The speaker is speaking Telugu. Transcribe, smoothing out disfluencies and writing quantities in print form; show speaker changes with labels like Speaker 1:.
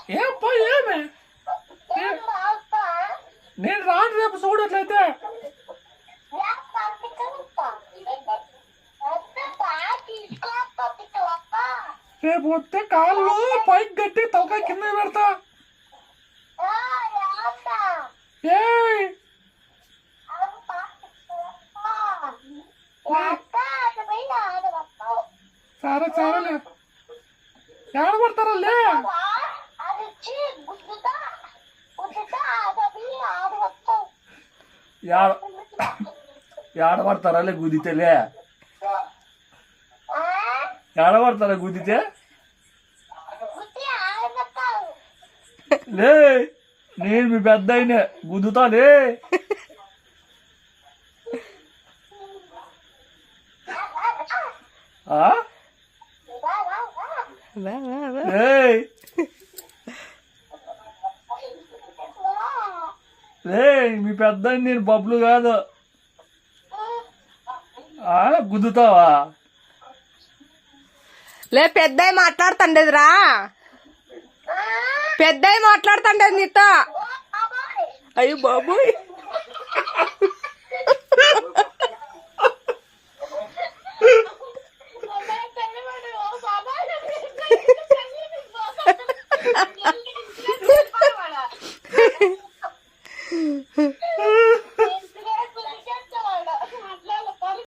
Speaker 1: ఏం పా ఏమి నేను రాను రేపు చూడట్లయితే. రేపు వస్తే కాళ్ళు పైకి గట్టి తలకాయ కింద పెడతా. సరే సరేలే ఏడబడతారా ఏడబడతారా గుద్దితేలే ఏడబడతారా గుద్దితే లే నేను మీ పెద్ద అయినా గుద్దుతాలే. మీ పెద్ద నేను బబ్బులు కాదు గుద్దుతావా?
Speaker 2: లే పెద్దయి మాట్లాడుతుండేదిరా, పెద్దయి మాట్లాడుతుండేది నీతో. అయ్యో బాబోయ్